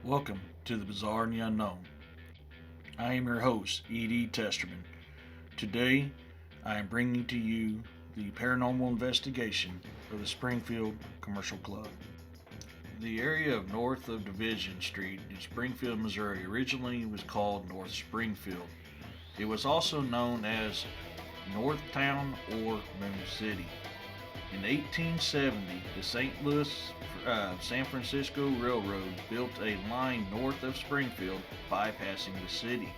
Welcome to the Bizarre and the Unknown. I am your host, E.D. Testerman. Today, I am bringing to you the paranormal investigation of the Springfield Commercial Club. The area of north of Division Street in Springfield, Missouri originally was called North Springfield. It was also known as Northtown or Moon City. In 1870, the St. Louis San Francisco Railroad built a line north of Springfield, bypassing the city.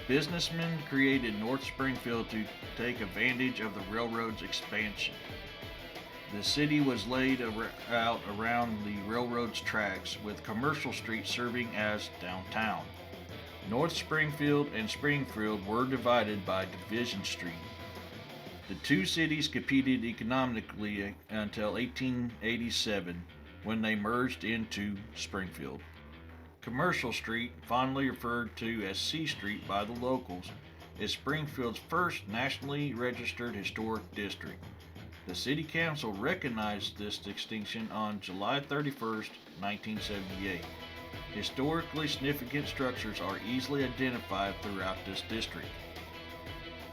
Businessmen created North Springfield to take advantage of the railroad's expansion. The city was laid out around the railroad's tracks, with Commercial Street serving as downtown. North Springfield and Springfield were divided by Division Street. The two cities competed economically until 1887, when they merged into Springfield. Commercial Street, fondly referred to as C Street by the locals, is Springfield's first nationally registered historic district. The City Council recognized this distinction on July 31st, 1978. Historically significant structures are easily identified throughout this district.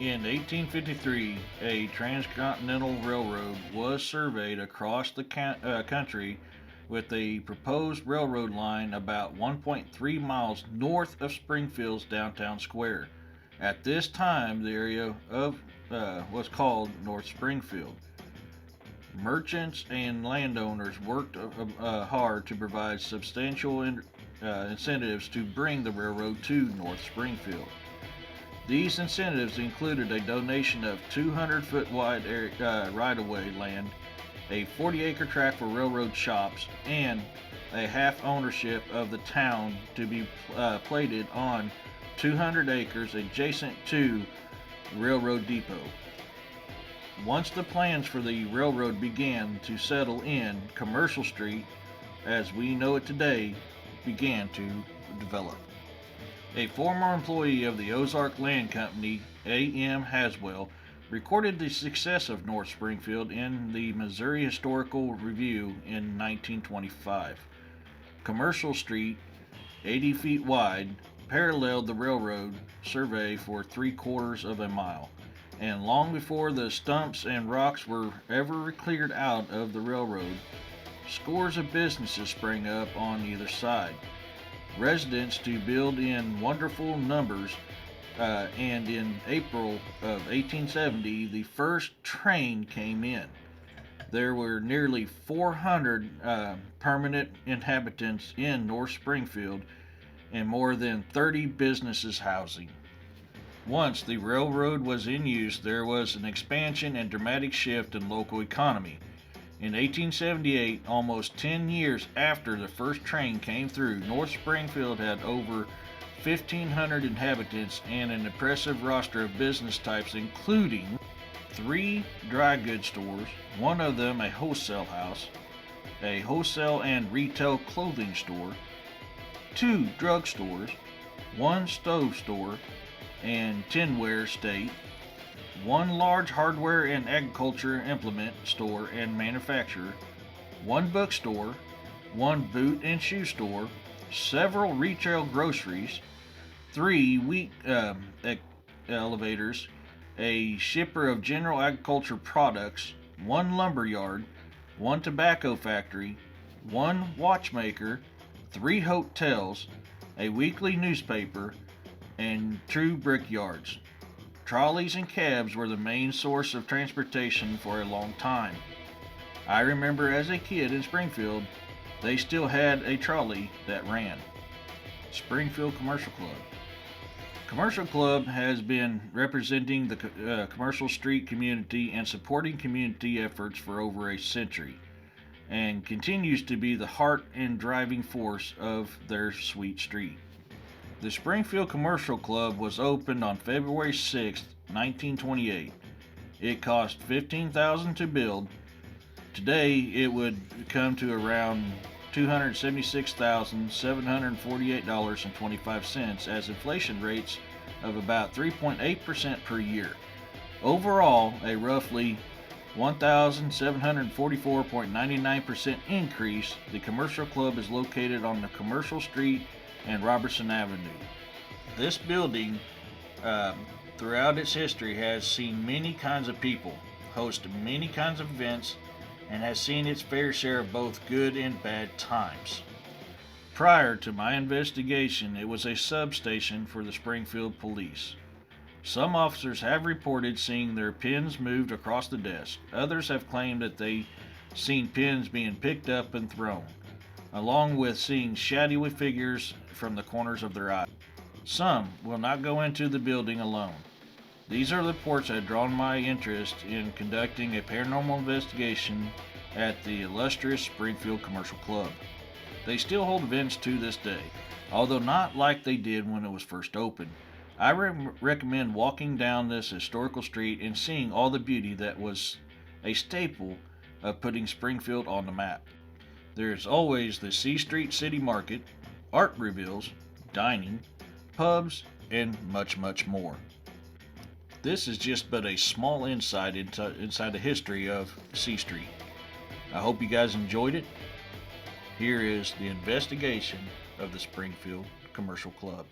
In 1853, a transcontinental railroad was surveyed across the country, with a proposed railroad line about 1.3 miles north of Springfield's downtown square. At this time, the area was called North Springfield. Merchants and landowners worked hard to provide substantial incentives to bring the railroad to North Springfield. These incentives included a donation of 200-foot wide right-of-way land, a 40-acre tract for railroad shops, and a half ownership of the town to be plated on 200 acres adjacent to Railroad Depot. Once the plans for the railroad began to settle in, Commercial Street, as we know it today, began to develop. A former employee of the Ozark Land Company, A.M. Haswell, recorded the success of North Springfield in the Missouri Historical Review in 1925. Commercial Street, 80 feet wide, paralleled the railroad survey for 3/4 of a mile, and long before the stumps and rocks were ever cleared out of the railroad, scores of businesses sprang up on either side. Residents to build in wonderful numbers, and in April of 1870, the first train came in. There were nearly 400 permanent inhabitants in North Springfield and more than 30 businesses housing. Once the railroad was in use, there was an expansion and dramatic shift in local economy. In 1878, almost 10 years after the first train came through, North Springfield had over 1,500 inhabitants and an impressive roster of business types, including 3 dry goods stores, one of them a wholesale house, a wholesale and retail clothing store, 2 drug stores, 1 stove store and tinware state, 1 large hardware and agriculture implement store and manufacturer, 1 bookstore, 1 boot and shoe store, several retail groceries, 3 wheat elevators, a shipper of general agriculture products, 1 lumber yard, 1 tobacco factory, 1 watchmaker, 3 hotels, a weekly newspaper, and 2 brickyards. Trolleys and cabs were the main source of transportation for a long time. I remember as a kid in Springfield, they still had a trolley that ran. Springfield Commercial Club. Commercial Club has been representing the Commercial Street community and supporting community efforts for over a century, and continues to be the heart and driving force of their sweet street. The Springfield Commercial Club was opened on February 6, 1928. It cost $15,000 to build. Today, it would come to around $276,748.25 as inflation rates of about 3.8% per year. Overall, a roughly 1,744.99% increase. The commercial club is located on the Commercial Street and Robertson Avenue. This building, throughout its history, has seen many kinds of people, hosted many kinds of events, and has seen its fair share of both good and bad times. Prior to my investigation, it was a substation for the Springfield Police. Some officers have reported seeing their pins moved across the desk. Others have claimed that they seen pins being picked up and thrown, along with seeing shadowy figures from the corners of their eyes. Some will not go into the building alone. These are the reports that have drawn my interest in conducting a paranormal investigation at the illustrious Springfield Commercial Club. They still hold events to this day, although not like they did when it was first opened. I recommend walking down this historical street and seeing all the beauty that was a staple of putting Springfield on the map. There is always the C Street City Market, art reveals, dining, pubs, and much, much more. This is just but a small insight inside the history of C Street. I hope you guys enjoyed it. Here is the investigation of the Springfield Commercial Club.